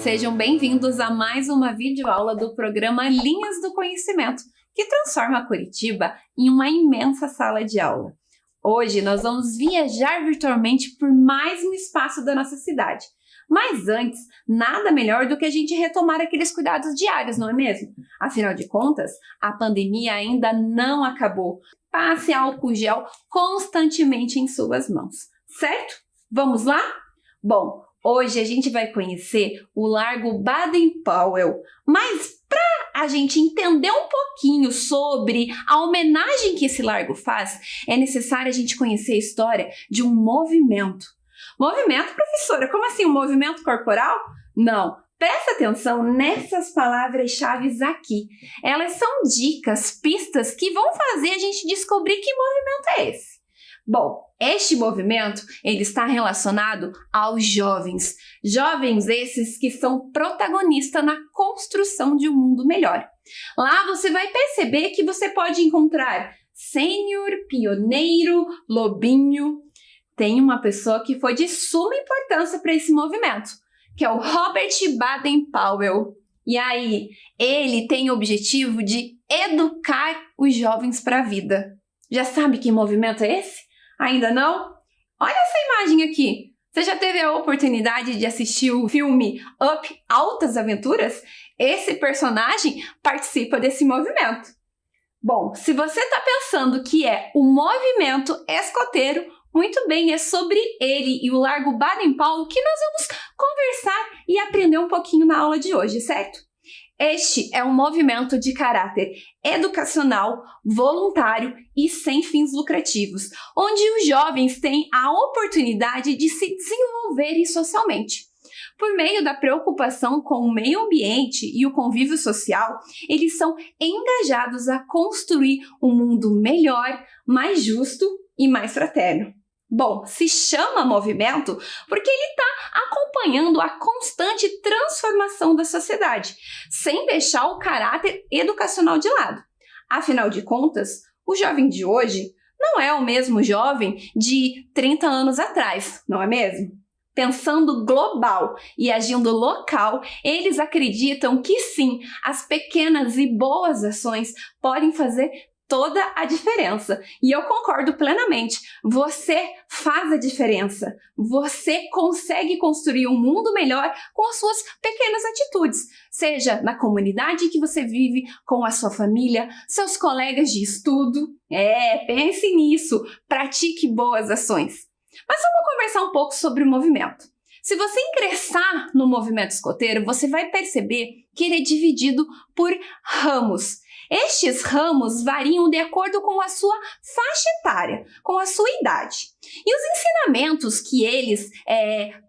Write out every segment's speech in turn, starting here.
Sejam bem-vindos a mais uma videoaula do programa Linhas do Conhecimento, que transforma Curitiba em uma imensa sala de aula. Hoje nós vamos viajar virtualmente por mais um espaço da nossa cidade. Mas antes, nada melhor do que a gente retomar aqueles cuidados diários, não é mesmo? Afinal de contas, a pandemia ainda não acabou. Passe álcool gel constantemente em suas mãos, certo? Vamos lá? Bom, hoje a gente vai conhecer o Largo Baden-Powell, mas para a gente entender um pouquinho sobre a homenagem que esse largo faz, é necessário a gente conhecer a história de um movimento. Movimento, professora? Como assim, um movimento corporal? Não. Presta atenção nessas palavras-chave aqui. Elas são dicas, pistas que vão fazer a gente descobrir que movimento é esse. Bom, este movimento ele está relacionado aos jovens. Jovens esses que são protagonistas na construção de um mundo melhor. Lá você vai perceber que você pode encontrar sênior, pioneiro, lobinho. Tem uma pessoa que foi de suma importância para esse movimento, que é o Robert Baden-Powell. E aí, ele tem o objetivo de educar os jovens para a vida. Já sabe que movimento é esse? Ainda não? Olha essa imagem aqui. Você já teve a oportunidade de assistir o filme Up, Altas Aventuras? Esse personagem participa desse movimento. Bom, se você está pensando que é o movimento escoteiro, muito bem, é sobre ele e o Largo Baden-Powell que nós vamos conversar e aprender um pouquinho na aula de hoje, certo? Este é um movimento de caráter educacional, voluntário e sem fins lucrativos, onde os jovens têm a oportunidade de se desenvolverem socialmente. Por meio da preocupação com o meio ambiente e o convívio social, eles são engajados a construir um mundo melhor, mais justo e mais fraterno. Bom, se chama movimento porque ele está acompanhando a constante transformação da sociedade, sem deixar o caráter educacional de lado. Afinal de contas, o jovem de hoje não é o mesmo jovem de 30 anos atrás, não é mesmo? Pensando global e agindo local, eles acreditam que sim, as pequenas e boas ações podem fazer toda a diferença. E eu concordo plenamente. Você faz a diferença. Você consegue construir um mundo melhor com as suas pequenas atitudes. Seja na comunidade que você vive, com a sua família, seus colegas de estudo. Pense nisso. Pratique boas ações. Mas vamos conversar um pouco sobre o movimento. Se você ingressar no movimento escoteiro, você vai perceber que ele é dividido por ramos. Estes ramos variam de acordo com a sua faixa etária, com a sua idade. E os ensinamentos que eles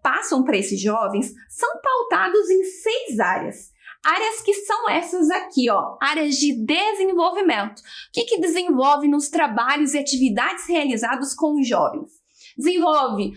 passam para esses jovens são pautados em 6 áreas. Áreas que são essas aqui, ó, áreas de desenvolvimento. O que desenvolve nos trabalhos e atividades realizados com os jovens? Desenvolve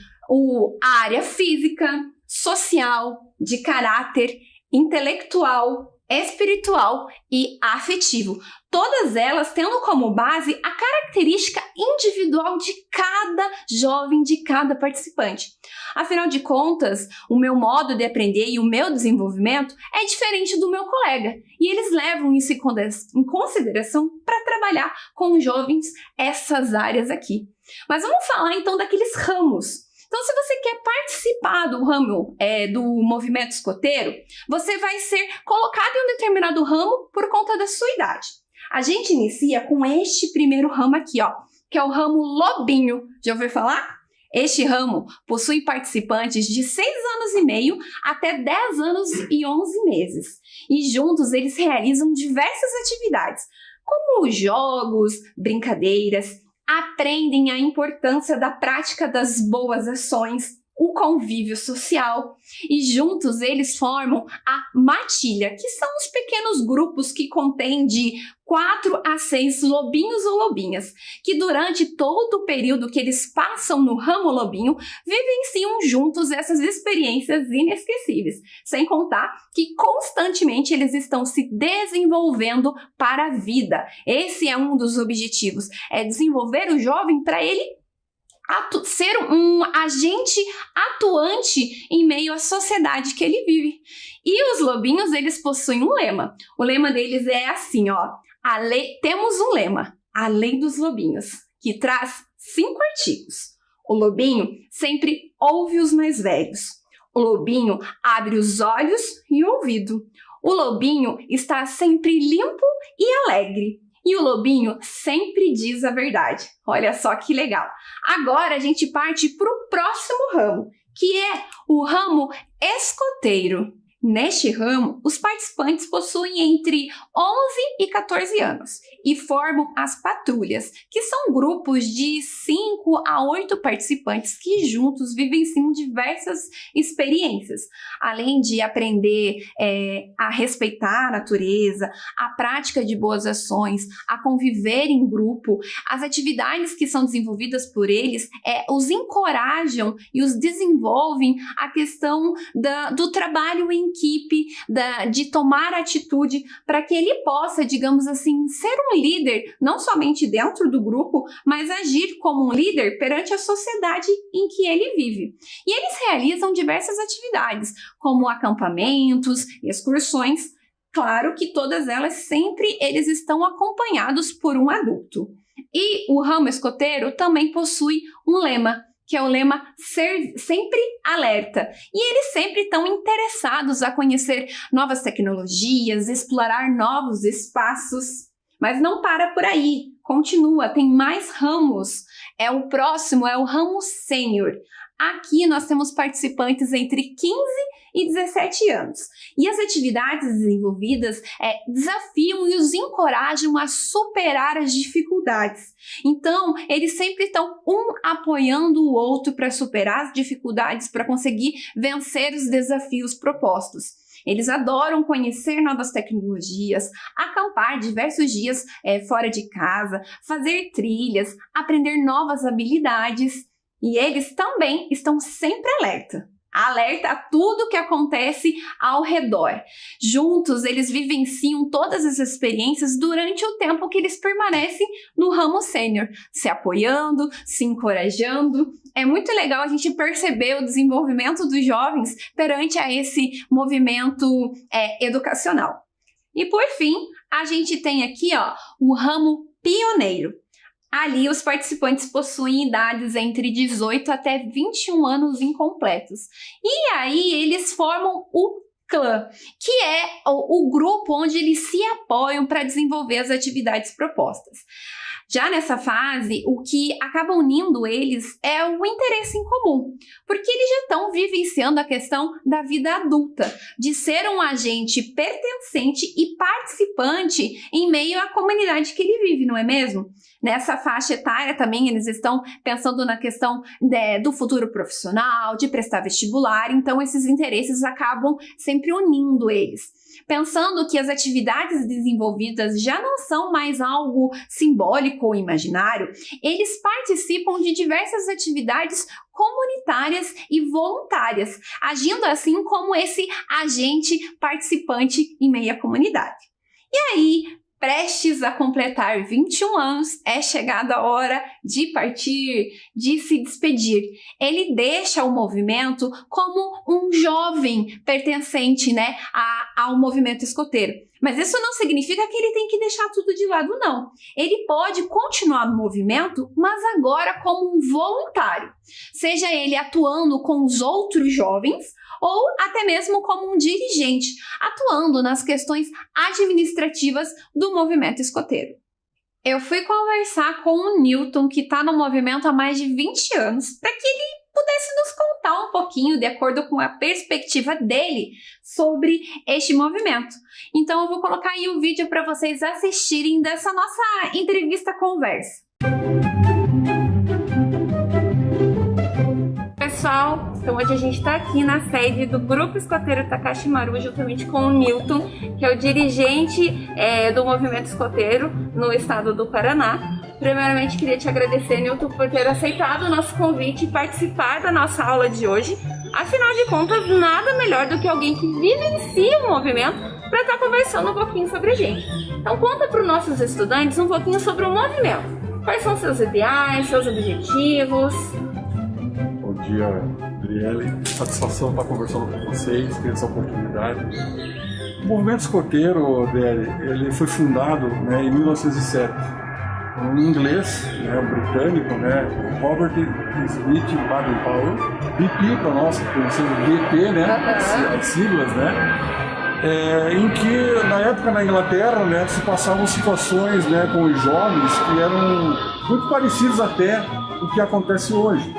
a área física, social, de caráter, intelectual, espiritual e afetivo. Todas elas tendo como base a característica individual de cada jovem, de cada participante. Afinal de contas, o meu modo de aprender e o meu desenvolvimento é diferente do meu colega. E eles levam isso em consideração para trabalhar com os jovens essas áreas aqui. Mas vamos falar então daqueles ramos. Então, se você quer participar do ramo do movimento escoteiro, você vai ser colocado em um determinado ramo por conta da sua idade. A gente inicia com este primeiro ramo aqui, ó, que é o ramo lobinho. Já ouviu falar? Este ramo possui participantes de 6 anos e meio até 10 anos e 11 meses. E juntos eles realizam diversas atividades, como jogos, brincadeiras, aprendem a importância da prática das boas ações, o convívio social e juntos eles formam a matilha, que são os pequenos grupos que contêm de 4 a 6 lobinhos ou lobinhas, que durante todo o período que eles passam no ramo lobinho, vivenciam juntos essas experiências inesquecíveis, sem contar que constantemente eles estão se desenvolvendo para a vida. Esse é um dos objetivos, é desenvolver o jovem para ele ser um agente atuante em meio à sociedade que ele vive. E os lobinhos, eles possuem um lema. O lema deles é assim, ó. Temos um lema, a lei dos lobinhos, que traz 5 artigos. O lobinho sempre ouve os mais velhos. O lobinho abre os olhos e o ouvido. O lobinho está sempre limpo e alegre. E o lobinho sempre diz a verdade. Olha só que legal. Agora a gente parte para o próximo ramo, que é o ramo escoteiro. Neste ramo, os participantes possuem entre 11 e 14 anos e formam as patrulhas, que são grupos de 5 a 8 participantes que juntos vivenciam diversas experiências, além de aprender a respeitar a natureza, a prática de boas ações, a conviver em grupo. As atividades que são desenvolvidas por eles os encorajam e os desenvolvem a questão do trabalho em equipe, de tomar atitude para que ele possa, digamos assim, ser um líder, não somente dentro do grupo, mas agir como um líder perante a sociedade em que ele vive. E eles realizam diversas atividades, como acampamentos, excursões. Claro que todas elas sempre eles estão acompanhados por um adulto. E o ramo escoteiro também possui um lema, que é o lema Ser Sempre Alerta. E eles sempre estão interessados a conhecer novas tecnologias, explorar novos espaços. Mas não para por aí, continua, tem mais ramos. O próximo é o ramo sênior. Aqui nós temos participantes entre 15 e 17 anos. E as atividades desenvolvidas desafiam e os encorajam a superar as dificuldades. Então, eles sempre estão apoiando o outro para superar as dificuldades, para conseguir vencer os desafios propostos. Eles adoram conhecer novas tecnologias, acampar diversos dias fora de casa, fazer trilhas, aprender novas habilidades. E eles também estão sempre alerta a tudo que acontece ao redor. Juntos, eles vivenciam todas as experiências durante o tempo que eles permanecem no ramo sênior, se apoiando, se encorajando. É muito legal a gente perceber o desenvolvimento dos jovens perante a esse movimento educacional. E por fim, a gente tem aqui o ramo pioneiro. Ali, os participantes possuem idades entre 18 até 21 anos incompletos. E aí, eles formam o clã, que é o grupo onde eles se apoiam para desenvolver as atividades propostas. Já nessa fase, o que acaba unindo eles é o interesse em comum, porque eles já estão vivenciando a questão da vida adulta, de ser um agente pertencente e participante em meio à comunidade que ele vive, não é mesmo? Nessa faixa etária também eles estão pensando na questão do futuro profissional, de prestar vestibular, então esses interesses acabam sempre unindo eles. Pensando que as atividades desenvolvidas já não são mais algo simbólico ou imaginário, eles participam de diversas atividades comunitárias e voluntárias, agindo assim como esse agente participante em meio à comunidade. E aí, prestes a completar 21 anos, é chegada a hora de partir, de se despedir. Ele deixa o movimento como um jovem pertencente, ao movimento escoteiro. Mas isso não significa que ele tem que deixar tudo de lado, não. Ele pode continuar no movimento, mas agora como um voluntário. Seja ele atuando com os outros jovens, ou até mesmo como um dirigente, atuando nas questões administrativas do movimento escoteiro. Eu fui conversar com o Newton, que está no movimento há mais de 20 anos, para que ele pudesse nos contar um pouquinho, de acordo com a perspectiva dele, sobre este movimento. Então eu vou colocar aí o vídeo para vocês assistirem dessa nossa entrevista-conversa. Pessoal, então hoje a gente está aqui na sede do Grupo Escoteiro Takashi Maru, juntamente com o Newton, que é o dirigente do movimento escoteiro no estado do Paraná. Primeiramente, queria te agradecer, Newton, por ter aceitado o nosso convite e participar da nossa aula de hoje. Afinal de contas, nada melhor do que alguém que vivencia o movimento para estar conversando um pouquinho sobre a gente. Então, conta para os nossos estudantes um pouquinho sobre o movimento. Quais são seus ideais, seus objetivos? Bom dia, Adriele. Satisfação estar conversando com vocês, ter essa oportunidade. O movimento escoteiro, Adriele, ele foi fundado, né, em 1907. Um inglês, né, um britânico, né, Robert Smith Baden-Powell, BP para nós, conhecemos BP, né, as siglas, né, em que na época na Inglaterra, né, se passavam situações, né, com os jovens que eram muito parecidos até o que acontece hoje.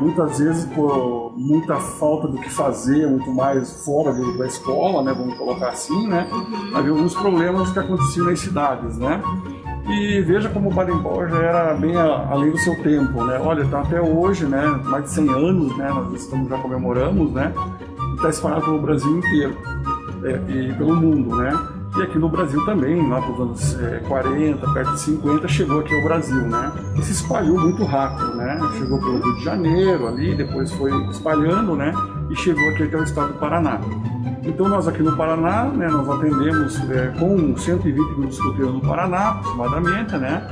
Muitas vezes por muita falta do que fazer, muito mais fora da escola, né, vamos colocar assim, né, havia alguns problemas que aconteciam nas cidades, né. E veja como o Baden-Powell já era bem além do seu tempo, né? Olha, tá até hoje, né? Mais de 100 anos, né? Nós já comemoramos, né? E está espalhado pelo Brasil inteiro e pelo mundo, né? E aqui no Brasil também, lá para os anos 40, perto de 50, chegou aqui ao Brasil, né? E se espalhou muito rápido, né? Chegou pelo Rio de Janeiro ali, depois foi espalhando, né? E chegou aqui até o estado do Paraná. Então nós aqui no Paraná, né, nós atendemos com 120 grupos escoteiros no Paraná, aproximadamente, né?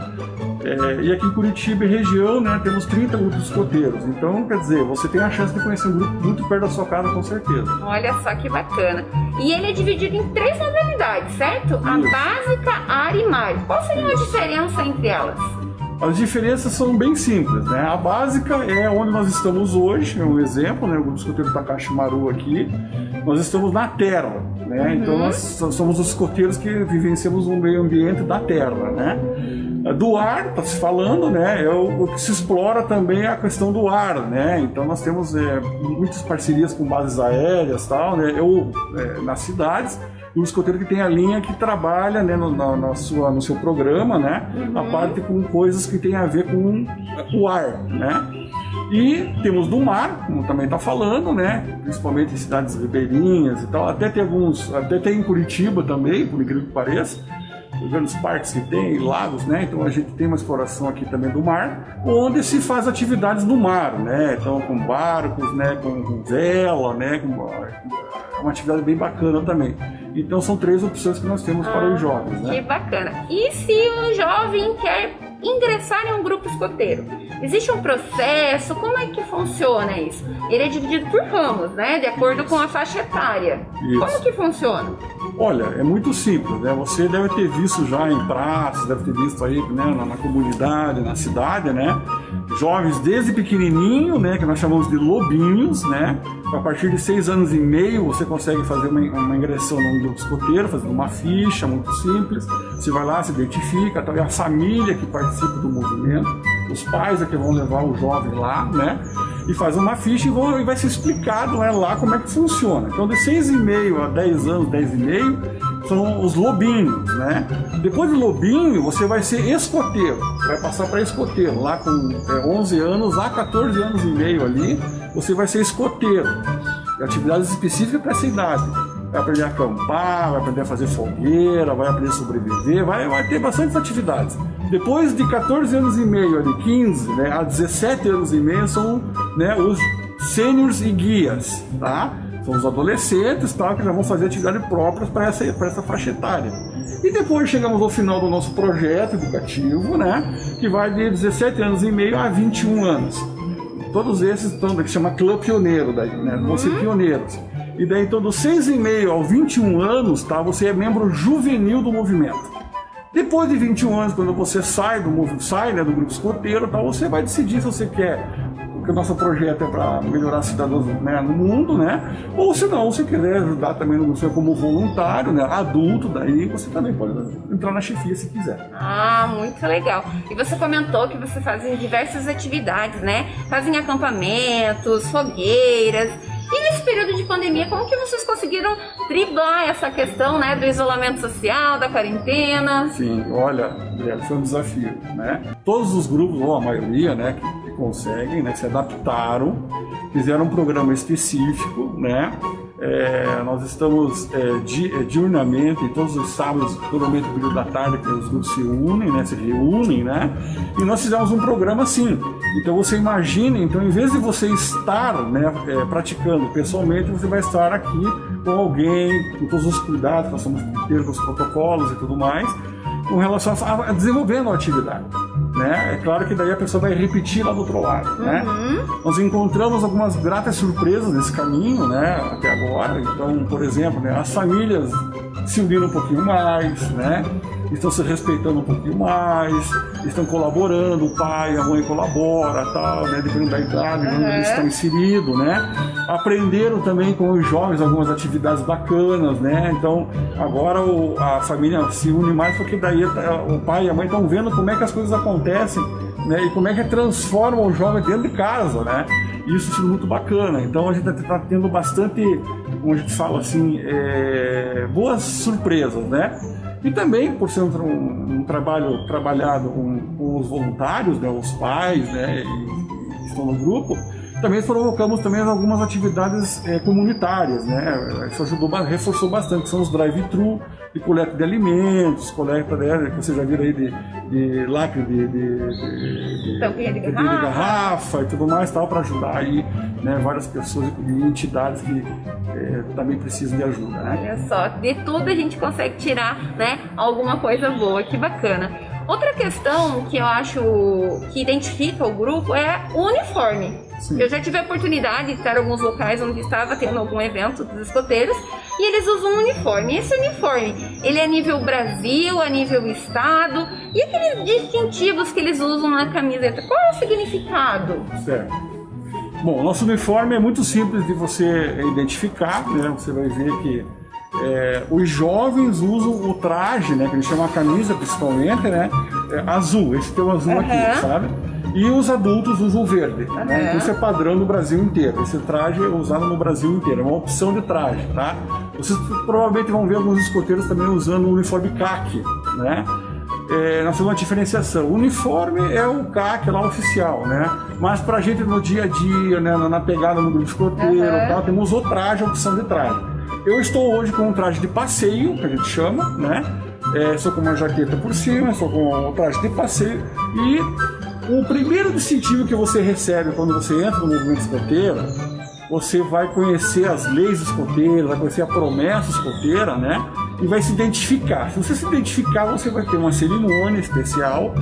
E aqui em Curitiba e região, né, temos 30 grupos escoteiros. Então, quer dizer, você tem a chance de conhecer um grupo muito perto da sua casa, com certeza. Olha só que bacana. E ele é dividido em 3 modalidades, certo? Isso. A básica, ar e mar. Qual seria a diferença entre elas? As diferenças são bem simples, né? A básica é onde nós estamos hoje, é um exemplo, né? O grupo escoteiro Takashi Maru aqui. Nós estamos na terra, né? Então nós somos os escoteiros que vivenciamos o meio ambiente da terra, né? Do ar, está se falando, né? É o que se explora também a questão do ar, né? Então nós temos muitas parcerias com bases aéreas, tal, né? Nas cidades. O escoteiro que tem a linha que trabalha, né, no seu programa, né, a parte com coisas que tem a ver com o ar, né. E temos do mar, como também está falando, né, principalmente em cidades ribeirinhas e tal, até tem em Curitiba também, por incrível que pareça, grandes parques que tem, lagos, né, então a gente tem uma exploração aqui também do mar, onde se faz atividades no mar, né, então com barcos, né, com vela, né, uma atividade bem bacana também. Então são 3 opções que nós temos para os jovens, né? Que bacana. E se um jovem quer ingressar em um grupo escoteiro? Existe um processo? Como é que funciona isso? Ele é dividido por ramos, né? De acordo com a faixa etária. Isso. Como que funciona? Olha, é muito simples, né? Você deve ter visto já em praças, deve ter visto aí, né, na comunidade, na cidade, né? Jovens desde pequenininho, né, que nós chamamos de lobinhos, né? A partir de 6 anos e meio você consegue fazer uma ingressão num grupo escoteiro, fazendo uma ficha muito simples. Você vai lá, se identifica, tal, é a família que participa do movimento, os pais é que vão levar o jovem lá, né? E faz uma ficha e vai ser explicado, né, lá como é que funciona. Então de 6,5 a 10 anos, 10,5 são os lobinhos, né? Depois do lobinho você vai ser escoteiro, vai passar para escoteiro, lá com 11 anos a 14 anos e meio ali, você vai ser escoteiro. Atividades específicas para essa idade. Vai aprender a acampar, vai aprender a fazer fogueira, vai aprender a sobreviver, vai ter bastantes atividades. Depois de 14 anos e meio, de 15, né, a 17 anos e meio são, né, os sêniors e guias, tá? São os adolescentes, tá, que já vão fazer atividade própria para essa faixa etária. E depois chegamos ao final do nosso projeto educativo, né, que vai de 17 anos e meio a 21 anos. Todos esses estão, que chama Clã Pioneiro, daí, né, vão ser pioneiros. E daí, então, dos 6,5 aos 21 anos, tá, você é membro juvenil do movimento. Depois de 21 anos, quando você sai do grupo escoteiro, tá, você vai decidir se você quer, porque o nosso projeto é para melhorar cidadãos, né, no mundo, né? Ou se não, se quiser ajudar também no grupo como voluntário, né, adulto, daí você também pode entrar na chefia se quiser. Ah, muito legal. E você comentou que você faz diversas atividades, né? Fazem acampamentos, fogueiras. E nesse período de pandemia, como que vocês conseguiram driblar essa questão, né, do isolamento social, da quarentena? Sim, olha, foi um desafio, né? Todos os grupos, ou a maioria, né, que conseguem, né, que se adaptaram, fizeram um programa específico, né? Nós estamos diurnamente, todos os sábados, totalmente no período da tarde, que os grupos se reúnem, né? E nós fizemos um programa assim. Então você imagine, então em vez de você estar, né, praticando pessoalmente, você vai estar aqui com alguém, com todos os cuidados, nós estamos tendo os protocolos e tudo mais. com relação a desenvolvendo a atividade. Né? É claro que daí a pessoa vai repetir lá do outro lado. Né? Nós encontramos algumas gratas surpresas nesse caminho, né, até agora. Então, por exemplo, né, as famílias se uniram um pouquinho mais, né? Estão se respeitando um pouquinho mais, estão colaborando, o pai, a mãe colabora, tal, né? Dependendo da idade, onde eles estão inseridos, né? Aprenderam também com os jovens algumas atividades bacanas, né? Então, agora a família se une mais porque daí o pai e a mãe estão vendo como é que as coisas acontecem, né? E como é que transformam o jovem dentro de casa, né? Isso é muito bacana. Então, a gente está tendo bastante, como a gente fala assim, boas surpresas, né? E também, por ser um trabalho trabalhado com os voluntários, né, os pais, né, que estão no grupo, também provocamos também algumas atividades comunitárias, né? Isso ajudou, reforçou bastante, que são os drive-thru, de coleta de alimentos, coleta, né, que você já viram aí de lacre de garrafa e tudo mais, tal, para ajudar aí, né, várias pessoas e entidades que também precisam de ajuda, né? Olha só, de tudo a gente consegue tirar, né, alguma coisa boa, que bacana. Outra questão que eu acho que identifica o grupo é o uniforme. Sim. Eu já tive a oportunidade de estar em alguns locais onde estava tendo algum evento dos escoteiros e eles usam um uniforme. E esse uniforme, ele é a nível Brasil, a nível estado, e aqueles distintivos que eles usam na camiseta, qual é o significado? Certo. Bom, o nosso uniforme é muito simples de você identificar, né? Você vai ver que os jovens usam o traje, né, que a gente chama a camisa principalmente, né, azul, esse tem o azul aqui, sabe? E os adultos usam o verde, né? Então isso é padrão no Brasil inteiro. Esse traje é usado no Brasil inteiro, é uma opção de traje, tá? Vocês provavelmente vão ver alguns escoteiros também usando o uniforme caqui, né? Nós temos uma diferenciação. O uniforme é o CAC lá oficial, né? Mas pra gente no dia a dia, né, na pegada no grupo escoteiro, tal, temos o traje, a opção de traje. Eu estou hoje com um traje de passeio, que a gente chama, né? Sou com uma jaqueta por cima, sou com um traje de passeio. E o primeiro distintivo que você recebe quando você entra no movimento escoteiro, você vai conhecer as leis escoteiras, vai conhecer a promessa escoteira, né? E vai se identificar. Se você se identificar, você vai ter uma cerimônia especial,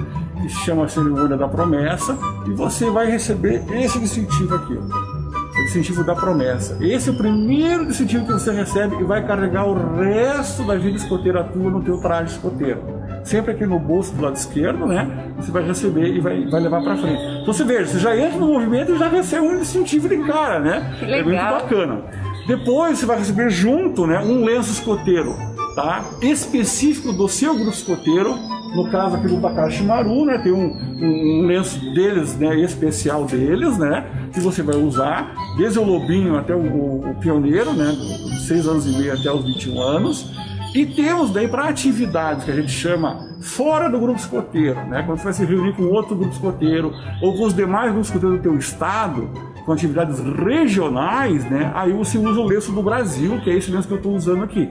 que se chama a cerimônia da promessa, e você vai receber esse distintivo aqui, ó. O distintivo da promessa. Esse é o primeiro distintivo que você recebe e vai carregar o resto da vida escoteira tua no teu traje escoteiro. Sempre aqui no bolso do lado esquerdo, né? Você vai receber e vai levar para frente. Então você veja, você já entra no movimento e já recebe um distintivo de cara, né? Que legal. É muito bacana. Depois você vai receber junto, né, um lenço escoteiro, tá? Específico do seu grupo escoteiro. No caso aqui do Takashi Maru, né, tem um lenço deles, né, especial deles, né, que você vai usar desde o lobinho até o pioneiro, né, dos 6 anos e meio até os 21 anos. E temos daí para atividades que a gente chama fora do grupo escoteiro, né, quando você vai se reunir com outro grupo escoteiro ou com os demais grupos escoteiros do teu estado, com atividades regionais, né, aí você usa o lenço do Brasil, que é esse lenço que eu estou usando aqui.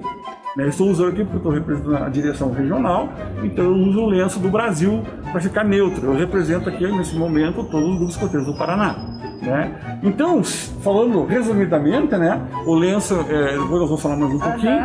Eu estou usando aqui porque eu estou representando a direção regional, então eu uso o lenço do Brasil para ficar neutro. Eu represento aqui, nesse momento, todos os grupos escoteiros do Paraná, né? Então, falando resumidamente, né, o lenço, depois eu vou falar mais um pouquinho,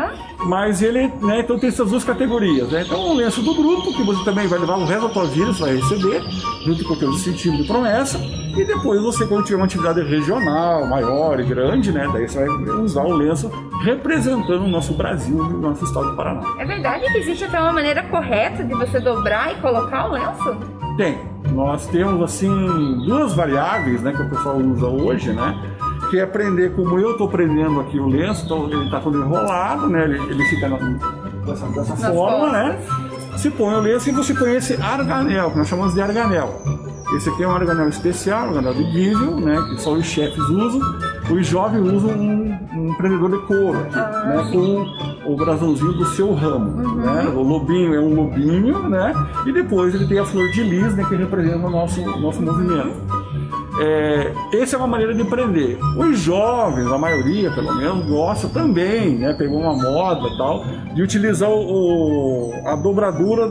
mas ele, né, então tem essas duas categorias, né? Então, o lenço do grupo, que você também vai levar o resto da tua vida, você vai receber, junto com o teu distintivo de promessa, e depois você, quando tiver uma atividade regional, maior e grande, né, daí você vai usar o lenço representando o nosso Brasil e o nosso estado do Paraná. É verdade que existe até uma maneira correta de você dobrar e colocar o lenço? Tem. Nós temos, assim, duas variáveis, né, que o pessoal usa hoje, né, que é aprender como eu estou prendendo aqui o lenço. Então ele está todo enrolado, né, ele fica dessa forma, né. Se põe o lenço e você põe esse arganel, que nós chamamos de arganel. Esse aqui é um arganel especial, um arganel de Givel, né, que só os chefes usam. Os jovens usam um prendedor de couro, né, com o brasãozinho do seu ramo. Né? O lobinho é um lobinho, né, e depois ele tem a flor de lis, né, que representa o nosso movimento. Essa é uma maneira de prender. Os jovens, a maioria pelo menos, gosta também, né, pegou uma moda e tal, de utilizar a dobradura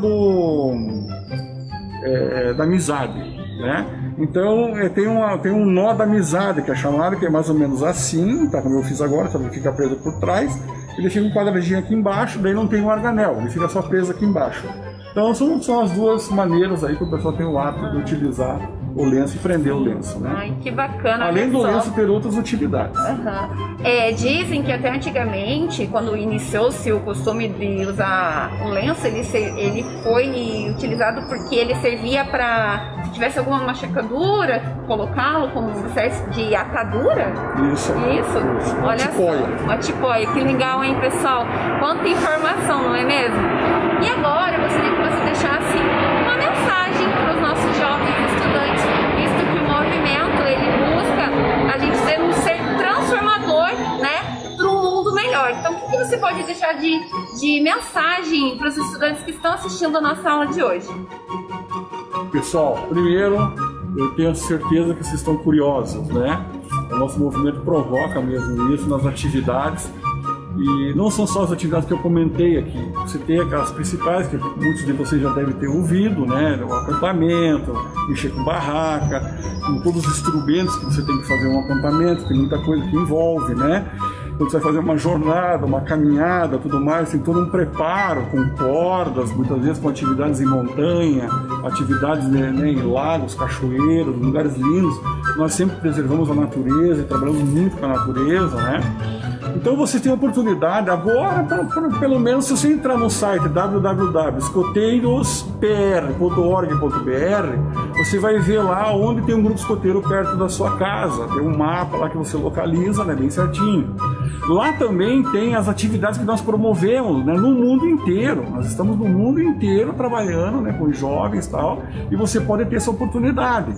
da amizade. Né? Então tem um nó da amizade que é chamado, que é mais ou menos assim, tá, como eu fiz agora, tá, ele fica preso por trás, ele fica um quadradinho aqui embaixo, daí não tem um arganel, ele fica só preso aqui embaixo. Então são as duas maneiras aí que o pessoal tem o hábito de utilizar o lenço e prender o lenço, né? Ai, que bacana. Além do lenço ter outras utilidades. Dizem que até antigamente, quando iniciou-se o costume de usar o lenço, ele foi utilizado porque ele servia para, se tivesse alguma machucadura, colocá-lo como uma espécie de atadura. Isso. Olha só, uma tipóia. Que legal, hein, pessoal? Quanta informação, não é mesmo? E agora eu gostaria que você deixasse uma mensagem para os nossos jovens estudantes, visto que o movimento ele busca a gente ser um ser transformador, né, para um mundo melhor. Então, o que você pode deixar de mensagem para os estudantes que estão assistindo a nossa aula de hoje? Pessoal, primeiro, eu tenho certeza que vocês estão curiosos, né? O nosso movimento provoca mesmo isso nas atividades. E não são só as atividades que eu comentei aqui. Você tem aquelas principais que muitos de vocês já devem ter ouvido, né? O acampamento, mexer com barraca, com todos os instrumentos que você tem que fazer um acampamento, tem muita coisa que envolve, né? Quando você vai fazer uma jornada, uma caminhada, tudo mais, tem todo um preparo com cordas, muitas vezes com atividades em montanha, atividades, né, em lagos, cachoeiros, lugares lindos. Nós sempre preservamos a natureza e trabalhamos muito com a natureza, né? Então você tem a oportunidade agora, pelo menos se você entrar no site www.escoteirospr.org.br, você vai ver lá onde tem um grupo escoteiro perto da sua casa. Tem um mapa lá que você localiza, né, bem certinho. Lá também tem as atividades que nós promovemos, né, no mundo inteiro. Nós estamos no mundo inteiro trabalhando, né, com jovens e tal, e você pode ter essa oportunidade.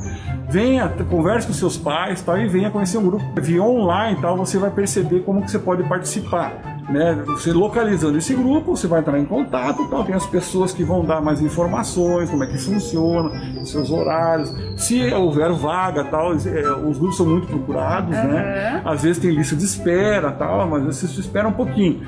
Venha, converse com seus pais, tal, e venha conhecer um grupo via online, tal, você vai perceber como que você pode participar, né? Você localizando esse grupo, você vai entrar em contato, tal, tem as pessoas que vão dar mais informações, como é que funciona, os seus horários, se houver vaga, tal, os grupos são muito procurados, né? Às vezes tem lista de espera, tal, mas você espera um pouquinho.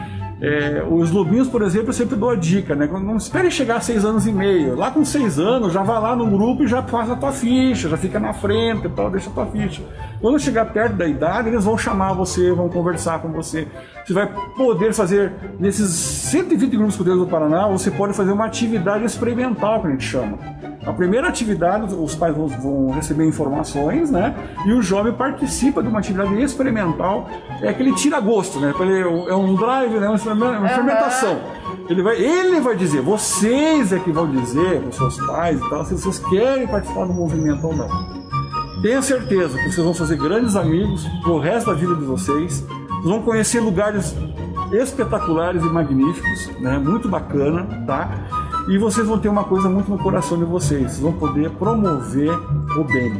Os lobinhos, por exemplo, eu sempre dou a dica, né? Não espere chegar a 6 anos e meio. Lá com 6 anos, já vai lá no grupo e já faz a tua ficha, já fica na frente e tal, deixa a tua ficha. Quando chegar perto da idade, eles vão chamar você, vão conversar com você. Você vai poder fazer, nesses 120 grupos escoteiros do Paraná, você pode fazer uma atividade experimental, que a gente chama. A primeira atividade, os pais vão receber informações, né? E o jovem participa de uma atividade experimental, aquele tira gosto, né? É um drive, né? Uma experimentação. Ele vai dizer, vocês é que vão dizer, os seus pais e tal, se vocês querem participar do movimento ou não. Tenha certeza que vocês vão fazer grandes amigos pro resto da vida de vocês. Vocês vão conhecer lugares espetaculares e magníficos, né? Muito bacana, tá? E vocês vão ter uma coisa muito no coração de vocês vão poder promover o bem,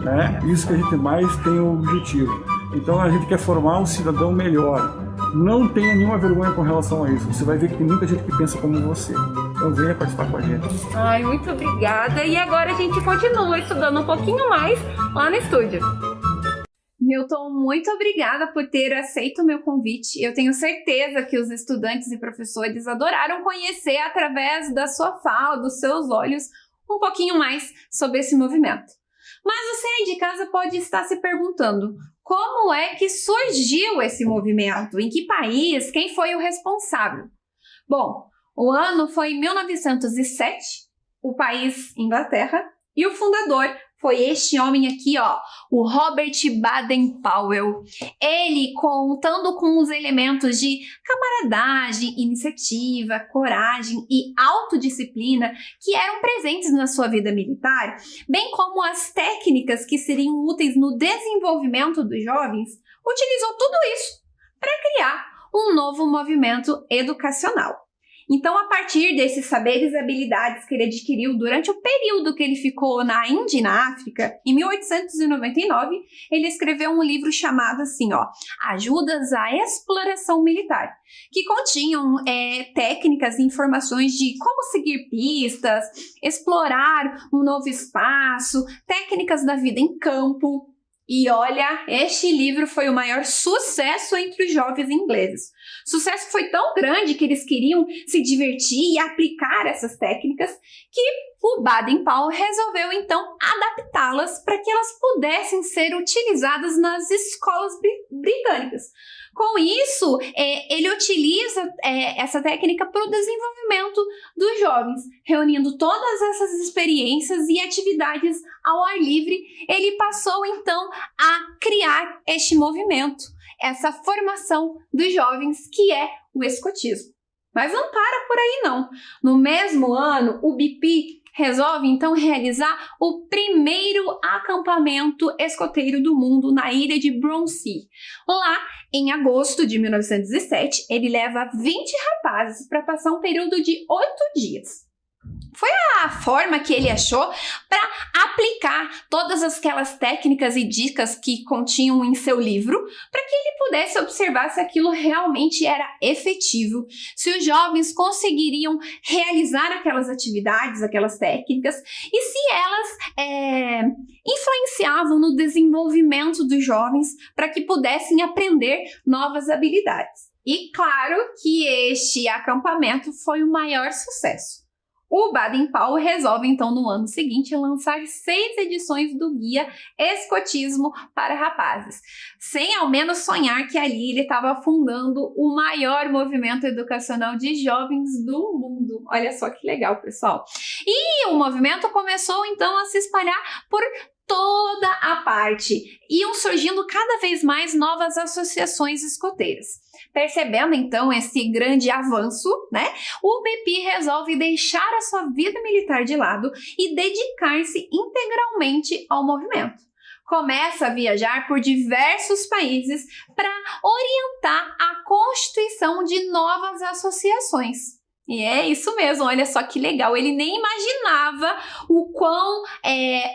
né? Isso que a gente mais tem o objetivo. Então a gente quer formar um cidadão melhor. Não tenha nenhuma vergonha com relação a isso. Você vai ver que tem muita gente que pensa como você. Então venha participar com a gente. Ai, muito obrigada. E agora a gente continua estudando um pouquinho mais lá no estúdio. Milton, muito obrigada por ter aceito o meu convite. Eu tenho certeza que os estudantes e professores adoraram conhecer, através da sua fala, dos seus olhos, um pouquinho mais sobre esse movimento. Mas você aí de casa pode estar se perguntando, como é que surgiu esse movimento? Em que país? Quem foi o responsável? Bom, o ano foi 1907, o país Inglaterra, e o fundador foi este homem aqui, ó, o Robert Baden-Powell. Ele, contando com os elementos de camaradagem, iniciativa, coragem e autodisciplina que eram presentes na sua vida militar, bem como as técnicas que seriam úteis no desenvolvimento dos jovens, utilizou tudo isso para criar um novo movimento educacional. Então, a partir desses saberes e habilidades que ele adquiriu durante o período que ele ficou na Índia e na África, em 1899, ele escreveu um livro chamado assim, ó, Ajudas à Exploração Militar, que continham técnicas e informações de como seguir pistas, explorar um novo espaço, técnicas da vida em campo. E olha, este livro foi o maior sucesso entre os jovens ingleses. O sucesso foi tão grande que eles queriam se divertir e aplicar essas técnicas que o Baden-Powell resolveu então adaptá-las para que elas pudessem ser utilizadas nas escolas britânicas. Com isso, ele utiliza essa técnica para o desenvolvimento dos jovens, reunindo todas essas experiências e atividades ao ar livre. Ele passou então a criar este movimento, essa formação dos jovens, que é o escotismo. Mas não para por aí não. No mesmo ano, o BP resolve então realizar o primeiro acampamento escoteiro do mundo na ilha de Bronsey. Lá, em agosto de 1907, ele leva 20 rapazes para passar um período de 8 dias. Foi a forma que ele achou para aplicar todas aquelas técnicas e dicas que continham em seu livro, para que ele pudesse observar se aquilo realmente era efetivo, se os jovens conseguiriam realizar aquelas atividades, aquelas técnicas, e se elas influenciavam no desenvolvimento dos jovens para que pudessem aprender novas habilidades. E claro que este acampamento foi o maior sucesso. O Baden-Powell resolve, então, no ano seguinte, lançar 6 edições do Guia Escotismo para Rapazes, sem ao menos sonhar que ali ele estava fundando o maior movimento educacional de jovens do mundo. Olha só que legal, pessoal. E o movimento começou, então, a se espalhar por toda a parte. Iam surgindo cada vez mais novas associações escoteiras. Percebendo então esse grande avanço, né, o BP resolve deixar a sua vida militar de lado e dedicar-se integralmente ao movimento. Começa a viajar por diversos países para orientar a constituição de novas associações. E é isso mesmo, olha só que legal, ele nem imaginava o quão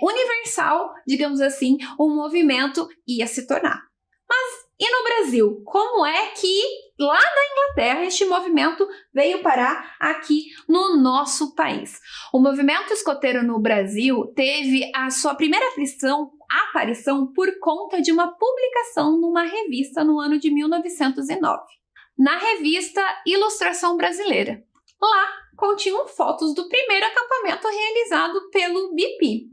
universal, digamos assim, o movimento ia se tornar. Mas e no Brasil? Como é que lá da Inglaterra este movimento veio parar aqui no nosso país? O movimento escoteiro no Brasil teve a sua primeira aparição por conta de uma publicação numa revista no ano de 1909, na revista Ilustração Brasileira. Lá continham fotos do primeiro acampamento realizado pelo BP.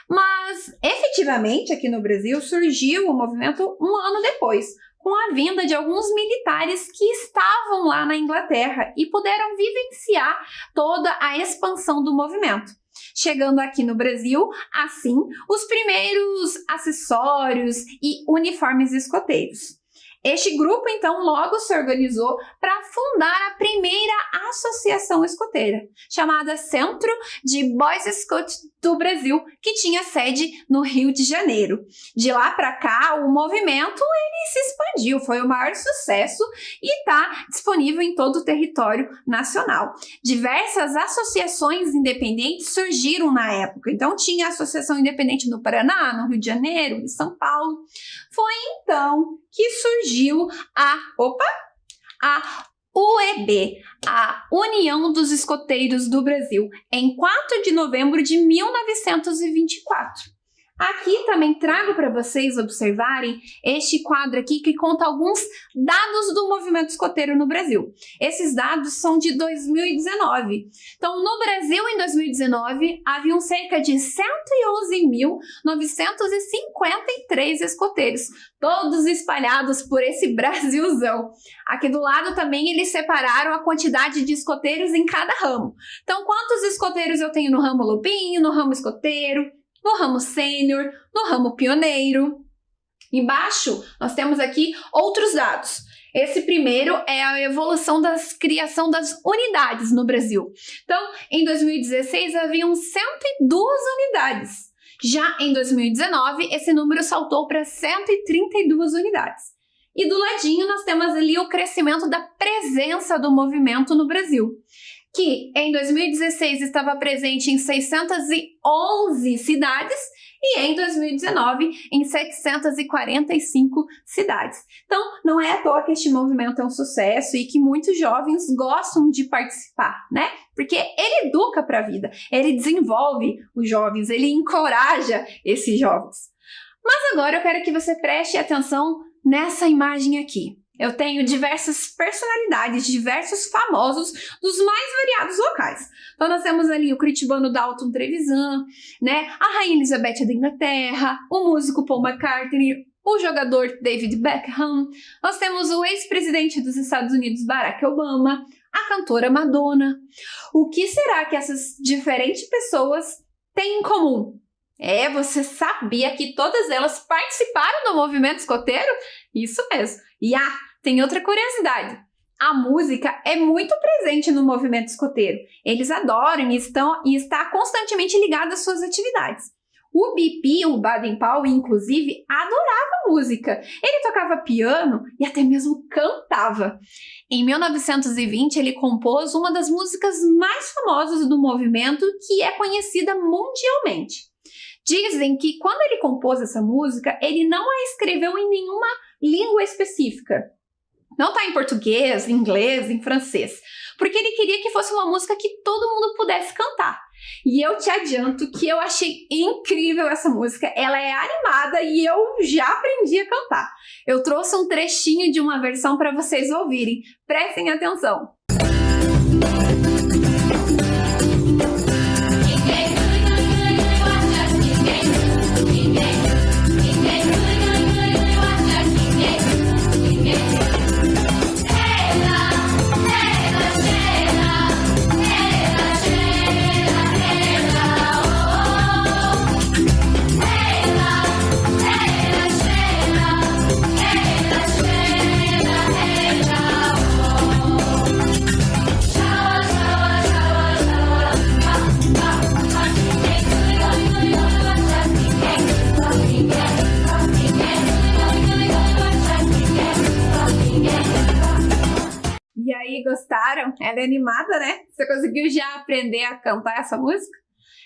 Mas, efetivamente, aqui no Brasil surgiu o movimento um ano depois, com a vinda de alguns militares que estavam lá na Inglaterra e puderam vivenciar toda a expansão do movimento. Chegando aqui no Brasil, assim, os primeiros acessórios e uniformes escoteiros. Este grupo, então, logo se organizou para fundar a primeira associação escoteira, chamada Centro de Boys Scouts do Brasil, que tinha sede no Rio de Janeiro. De lá para cá, o movimento ele se expandiu, foi o maior sucesso e está disponível em todo o território nacional. Diversas associações independentes surgiram na época, então tinha a Associação Independente no Paraná, no Rio de Janeiro, em São Paulo. Foi então que surgiu a UEB, a União dos Escoteiros do Brasil, em 4 de novembro de 1924. Aqui também trago para vocês observarem este quadro aqui que conta alguns dados do movimento escoteiro no Brasil. Esses dados são de 2019. Então, no Brasil, em 2019, haviam cerca de 111.953 escoteiros, todos espalhados por esse Brasilzão. Aqui do lado também eles separaram a quantidade de escoteiros em cada ramo. Então, quantos escoteiros eu tenho no ramo lobinho, no ramo escoteiro, no ramo sênior, no ramo pioneiro. Embaixo, nós temos aqui outros dados. Esse primeiro é a evolução da criação das unidades no Brasil. Então, em 2016, haviam 102 unidades. Já em 2019, esse número saltou para 132 unidades. E do ladinho, nós temos ali o crescimento da presença do movimento no Brasil, que em 2016 estava presente em 611 cidades e em 2019 em 745 cidades. Então, não é à toa que este movimento é um sucesso e que muitos jovens gostam de participar, né? Porque ele educa para a vida, ele desenvolve os jovens, ele encoraja esses jovens. Mas agora eu quero que você preste atenção nessa imagem aqui. Eu tenho diversas personalidades, diversos famosos dos mais variados locais. Então nós temos ali o curitibano Dalton Trevisan, né? A Rainha Elizabeth da Inglaterra, o músico Paul McCartney, o jogador David Beckham, nós temos o ex-presidente dos Estados Unidos Barack Obama, a cantora Madonna. O que será que essas diferentes pessoas têm em comum? Você sabia que todas elas participaram do movimento escoteiro? Isso mesmo. E tem outra curiosidade. A música é muito presente no movimento escoteiro. Eles adoram e está constantemente ligado às suas atividades. O BP, o Baden-Powell, inclusive, adorava música. Ele tocava piano e até mesmo cantava. Em 1920, ele compôs uma das músicas mais famosas do movimento, que é conhecida mundialmente. Dizem que quando ele compôs essa música, ele não a escreveu em nenhuma língua específica. Não está em português, em inglês, em francês. Porque ele queria que fosse uma música que todo mundo pudesse cantar. E eu te adianto que eu achei incrível essa música. Ela é animada e eu já aprendi a cantar. Eu trouxe um trechinho de uma versão para vocês ouvirem. Prestem atenção. E aí, gostaram? Ela é animada, né? Você conseguiu já aprender a cantar essa música?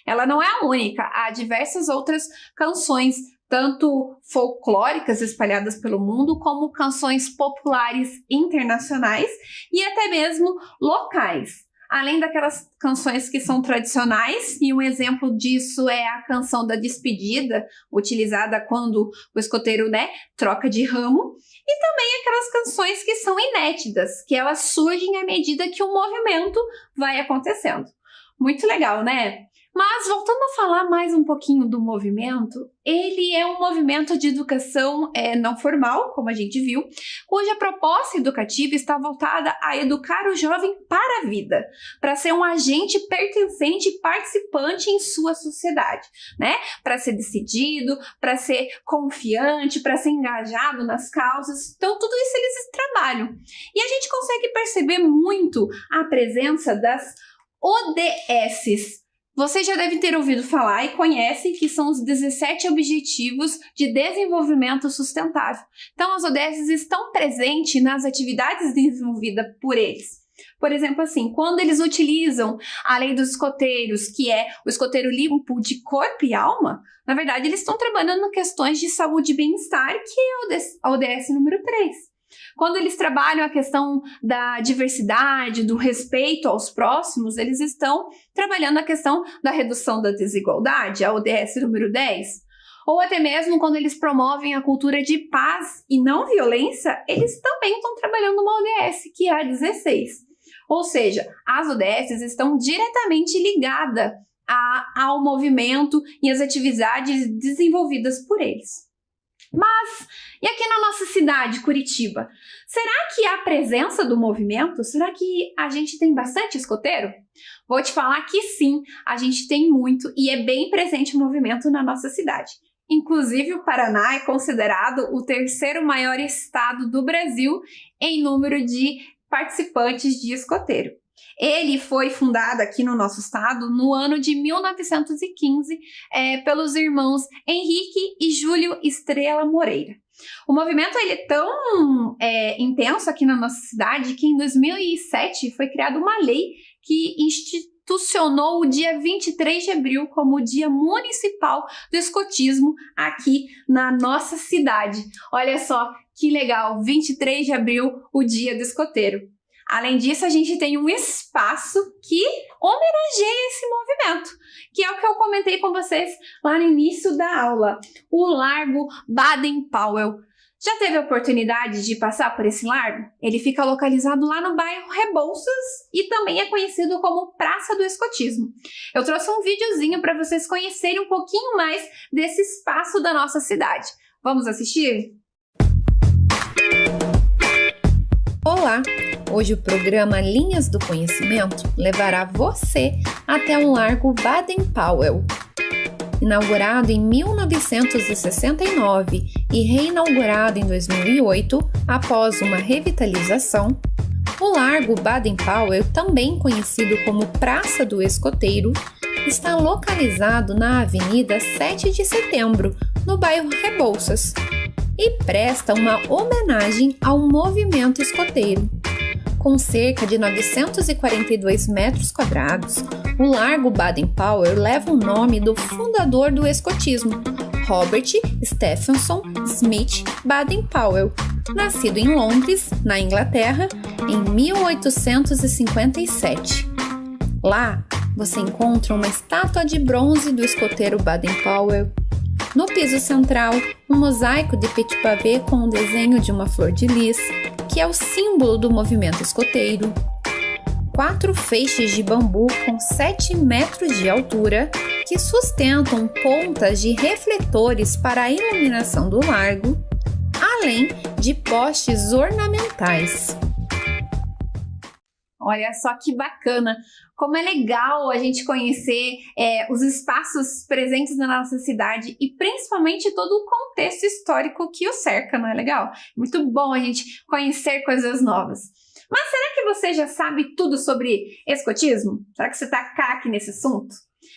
Ela não é a única, há diversas outras canções, tanto folclóricas espalhadas pelo mundo, como canções populares internacionais e até mesmo locais. Além daquelas canções que são tradicionais, e um exemplo disso é a canção da despedida, utilizada quando o escoteiro, né, troca de ramo, e também aquelas canções que são inéditas, que elas surgem à medida que o movimento vai acontecendo. Muito legal, né? Mas voltando a falar mais um pouquinho do movimento, ele é um movimento de educação não formal, como a gente viu, cuja proposta educativa está voltada a educar o jovem para a vida, para ser um agente pertencente e participante em sua sociedade, né? Para ser decidido, para ser confiante, para ser engajado nas causas. Então, tudo isso eles trabalham. E a gente consegue perceber muito a presença das ODS. Vocês já devem ter ouvido falar e conhecem que são os 17 Objetivos de Desenvolvimento Sustentável. Então, as ODS estão presentes nas atividades desenvolvidas por eles. Por exemplo, assim, quando eles utilizam a lei dos escoteiros, que é o escoteiro limpo de corpo e alma, na verdade, eles estão trabalhando em questões de saúde e bem-estar, que é a ODS número 3. Quando eles trabalham a questão da diversidade, do respeito aos próximos, eles estão trabalhando a questão da redução da desigualdade, a ODS número 10. Ou até mesmo quando eles promovem a cultura de paz e não violência, eles também estão trabalhando uma ODS, que é a 16. Ou seja, as ODS estão diretamente ligadas ao movimento e às atividades desenvolvidas por eles. Mas, e aqui na nossa cidade, Curitiba? Será que há presença do movimento? Será que a gente tem bastante escoteiro? Vou te falar que sim, a gente tem muito e é bem presente o movimento na nossa cidade. Inclusive, o Paraná é considerado o terceiro maior estado do Brasil em número de participantes de escoteiro. Ele foi fundado aqui no nosso estado no ano de 1915 pelos irmãos Henrique e Júlio Estrela Moreira. O movimento ele é tão intenso aqui na nossa cidade que em 2007 foi criada uma lei que institucionou o dia 23 de abril como o Dia Municipal do Escotismo aqui na nossa cidade. Olha só que legal, 23 de abril, o Dia do Escoteiro. Além disso, a gente tem um espaço que homenageia esse movimento, que é o que eu comentei com vocês lá no início da aula, o Largo Baden-Powell. Já teve a oportunidade de passar por esse largo? Ele fica localizado lá no bairro Rebouças e também é conhecido como Praça do Escotismo. Eu trouxe um videozinho para vocês conhecerem um pouquinho mais desse espaço da nossa cidade. Vamos assistir? Olá! Hoje o programa Linhas do Conhecimento levará você até o Largo Baden-Powell. Inaugurado em 1969 e reinaugurado em 2008 após uma revitalização, o Largo Baden-Powell, também conhecido como Praça do Escoteiro, está localizado na Avenida 7 de Setembro, no bairro Rebouças, e presta uma homenagem ao movimento escoteiro. Com cerca de 942 metros quadrados, o Largo Baden-Powell leva o nome do fundador do escotismo, Robert Stephenson Smith Baden-Powell, nascido em Londres, na Inglaterra, em 1857. Lá, você encontra uma estátua de bronze do escoteiro Baden-Powell. No piso central, um mosaico de petit pavé com o desenho de uma flor de lis, que é o símbolo do movimento escoteiro. 4 feixes de bambu com 7 metros de altura, que sustentam pontas de refletores para a iluminação do largo, além de postes ornamentais. Olha só que bacana! Como é legal a gente conhecer os espaços presentes na nossa cidade e principalmente todo o contexto histórico que o cerca, não é legal? Muito bom a gente conhecer coisas novas. Mas será que você já sabe tudo sobre escotismo? Será que você está craque nesse assunto?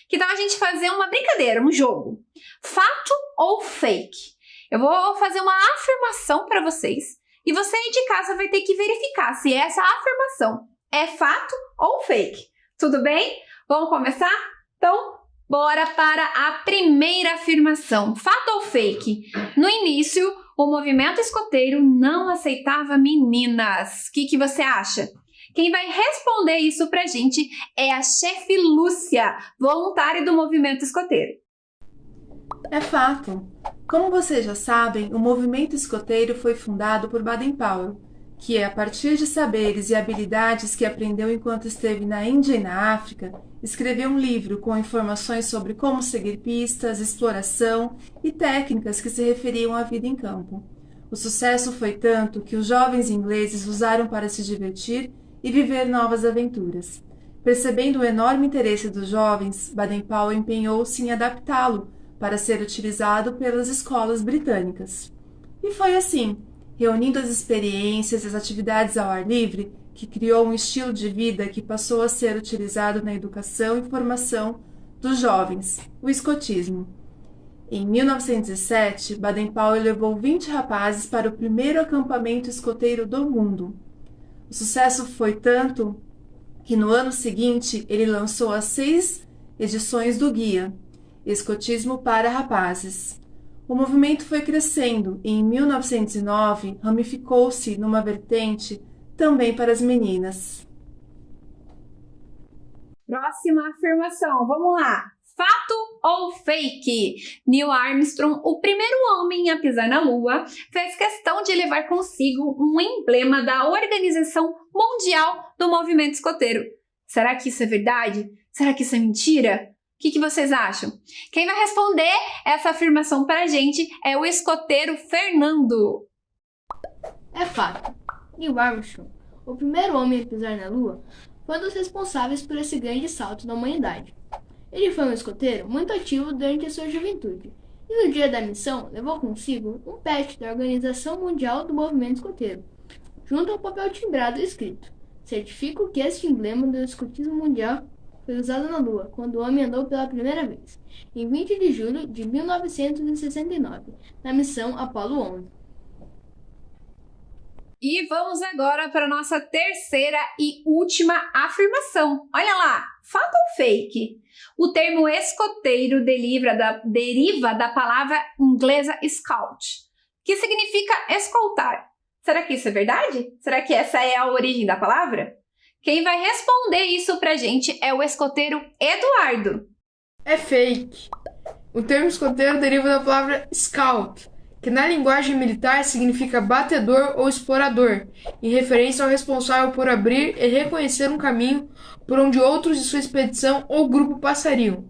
Que tal a gente fazer uma brincadeira, um jogo? Fato ou fake? Eu vou fazer uma afirmação para vocês e você aí de casa vai ter que verificar se essa afirmação é fato ou fake. Tudo bem? Vamos começar? Então, bora para a primeira afirmação. Fato ou fake? No início, o movimento escoteiro não aceitava meninas. O que você acha? Quem vai responder isso pra gente é a chefe Lúcia, voluntária do movimento escoteiro. É fato. Como vocês já sabem, o movimento escoteiro foi fundado por Baden-Powell, que, a partir de saberes e habilidades que aprendeu enquanto esteve na Índia e na África, escreveu um livro com informações sobre como seguir pistas, exploração e técnicas que se referiam à vida em campo. O sucesso foi tanto que os jovens ingleses usaram para se divertir e viver novas aventuras. Percebendo o enorme interesse dos jovens, Baden-Powell empenhou-se em adaptá-lo para ser utilizado pelas escolas britânicas. E foi assim, reunindo as experiências e as atividades ao ar livre, que criou um estilo de vida que passou a ser utilizado na educação e formação dos jovens, o escotismo. Em 1907, Baden-Powell levou 20 rapazes para o primeiro acampamento escoteiro do mundo. O sucesso foi tanto que no ano seguinte ele lançou as 6 edições do guia Escotismo para Rapazes. O movimento foi crescendo e, em 1909, ramificou-se numa vertente também para as meninas. Próxima afirmação, vamos lá. Fato ou fake? Neil Armstrong, o primeiro homem a pisar na Lua, fez questão de levar consigo um emblema da Organização Mundial do Movimento Escoteiro. Será que isso é verdade? Será que isso é mentira? O que vocês acham? Quem vai responder essa afirmação para a gente é o escoteiro Fernando. É fato. Neil Armstrong, o primeiro homem a pisar na Lua, foi um dos responsáveis por esse grande salto da humanidade. Ele foi um escoteiro muito ativo durante a sua juventude e no dia da missão levou consigo um patch da Organização Mundial do Movimento Escoteiro, junto ao papel timbrado escrito: certifico que este emblema do escotismo mundial foi usado na Lua quando o homem andou pela primeira vez, em 20 de julho de 1969, na missão Apollo 11. E vamos agora para a nossa terceira e última afirmação. Olha lá, fato ou fake? O termo escoteiro deriva da palavra inglesa scout, que significa escoltar. Será que isso é verdade? Será que essa é a origem da palavra? Quem vai responder isso pra gente é o escoteiro Eduardo. É fake. O termo escoteiro deriva da palavra scout, que na linguagem militar significa batedor ou explorador, em referência ao responsável por abrir e reconhecer um caminho por onde outros de sua expedição ou grupo passariam.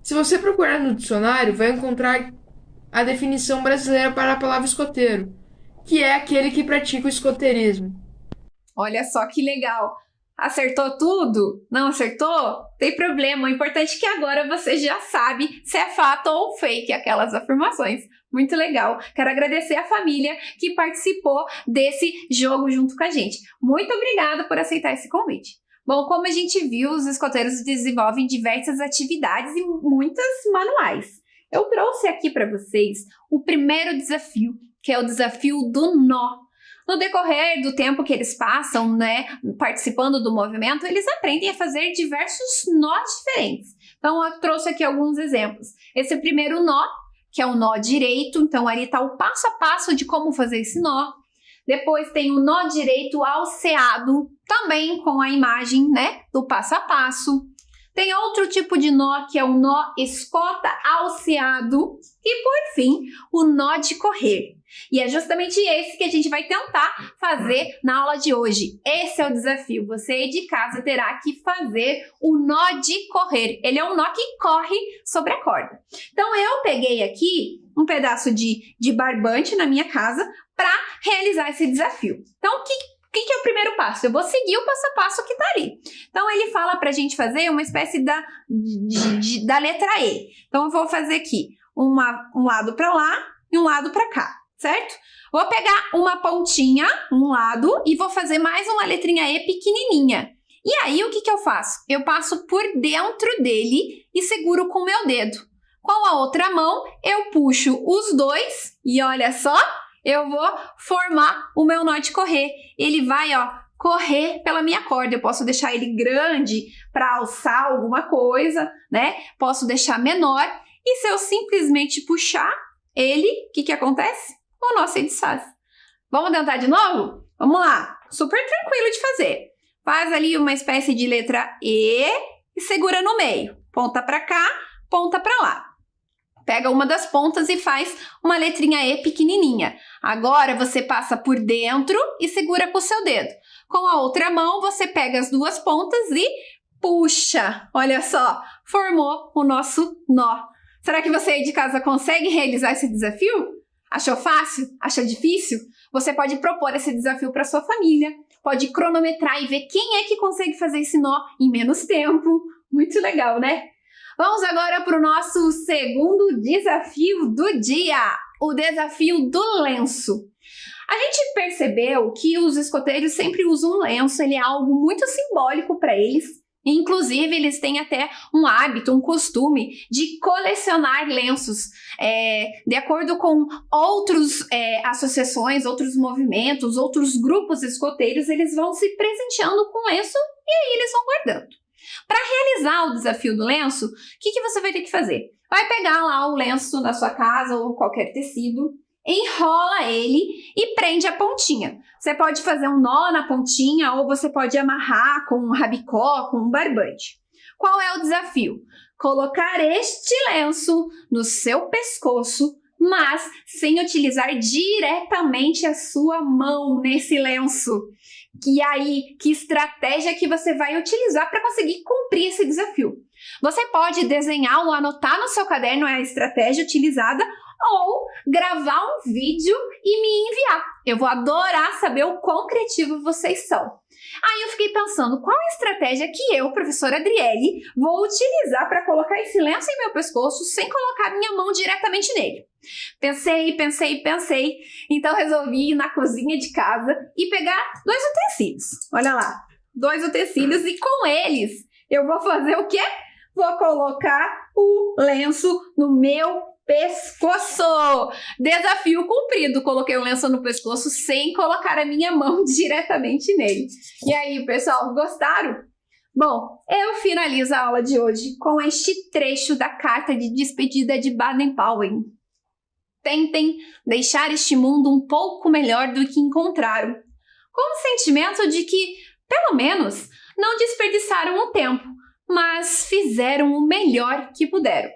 Se você procurar no dicionário, vai encontrar a definição brasileira para a palavra escoteiro, que é aquele que pratica o escoteirismo. Olha só que legal! Acertou tudo? Não acertou? Tem problema. O importante é que agora você já sabe se é fato ou fake aquelas afirmações. Muito legal. Quero agradecer a família que participou desse jogo junto com a gente. Muito obrigada por aceitar esse convite. Bom, como a gente viu, os escoteiros desenvolvem diversas atividades e muitas manuais. Eu trouxe aqui para vocês o primeiro desafio, que é o desafio do nó. No decorrer do tempo que eles passam, participando do movimento, eles aprendem a fazer diversos nós diferentes. Então, eu trouxe aqui alguns exemplos. Esse primeiro nó, que é o nó direito, então ali está o passo a passo de como fazer esse nó. Depois tem o nó direito alceado, também com a imagem, do passo a passo. Tem outro tipo de nó, que é o nó escota alceado. E, por fim, o nó de correr. E é justamente esse que a gente vai tentar fazer na aula de hoje. Esse é o desafio. Você aí de casa terá que fazer o nó de correr. Ele é um nó que corre sobre a corda. Então, eu peguei aqui um pedaço de barbante na minha casa para realizar esse desafio. Então, o que é o primeiro passo? Eu vou seguir o passo a passo que tá ali. Então, ele fala pra gente fazer uma espécie da letra E. Então, eu vou fazer aqui um lado pra lá e um lado pra cá, certo? Vou pegar uma pontinha, um lado, e vou fazer mais uma letrinha E pequenininha. E aí, o que eu faço? Eu passo por dentro dele e seguro com o meu dedo. Com a outra mão, eu puxo os dois e olha só, eu vou formar o meu nó de correr. Ele vai, correr pela minha corda. Eu posso deixar ele grande para alçar alguma coisa, Posso deixar menor. E se eu simplesmente puxar ele, o que acontece? O nó se desfaz. Vamos tentar de novo? Vamos lá. Super tranquilo de fazer. Faz ali uma espécie de letra E e segura no meio. Ponta para cá, ponta para lá. Pega uma das pontas e faz uma letrinha E pequenininha. Agora você passa por dentro e segura com o seu dedo. Com a outra mão você pega as duas pontas e puxa. Olha só, formou o nosso nó. Será que você aí de casa consegue realizar esse desafio? Achou fácil? Achou difícil? Você pode propor esse desafio para sua família. Pode cronometrar e ver quem é que consegue fazer esse nó em menos tempo. Muito legal, né? Vamos agora para o nosso segundo desafio do dia, o desafio do lenço. A gente percebeu que os escoteiros sempre usam um lenço, ele é algo muito simbólico para eles. Inclusive, eles têm até um hábito, um costume de colecionar lenços. De acordo com outras associações, outros movimentos, outros grupos escoteiros, eles vão se presenteando com lenço e aí eles vão guardando. Para realizar o desafio do lenço, o que você vai ter que fazer? Vai pegar lá o lenço na sua casa ou qualquer tecido, enrola ele e prende a pontinha. Você pode fazer um nó na pontinha ou você pode amarrar com um rabicó, com um barbante. Qual é o desafio? Colocar este lenço no seu pescoço, mas sem utilizar diretamente a sua mão nesse lenço. E aí, que estratégia que você vai utilizar para conseguir cumprir esse desafio? Você pode desenhar ou anotar no seu caderno a estratégia utilizada ou gravar um vídeo e me enviar. Eu vou adorar saber o quão criativo vocês são. Aí eu fiquei pensando, qual a estratégia que eu, professora Adriele, vou utilizar para colocar esse lenço em meu pescoço sem colocar minha mão diretamente nele? Pensei. Então resolvi ir na cozinha de casa e pegar 2 utensílios. Olha lá, 2 utensílios e com eles eu vou fazer o quê? Vou colocar o lenço no meu pescoço. Desafio cumprido. Coloquei o lenço no pescoço sem colocar a minha mão diretamente nele. E aí, pessoal, gostaram? Bom, eu finalizo a aula de hoje com este trecho da carta de despedida de Baden-Powell. Tentem deixar este mundo um pouco melhor do que encontraram, com o sentimento de que, pelo menos, não desperdiçaram o tempo, mas fizeram o melhor que puderam.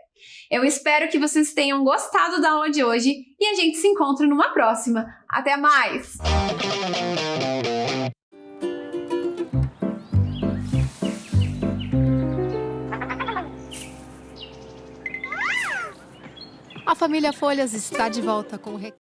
Eu espero que vocês tenham gostado da aula de hoje e a gente se encontra numa próxima. Até mais! A família Folhas está de volta com o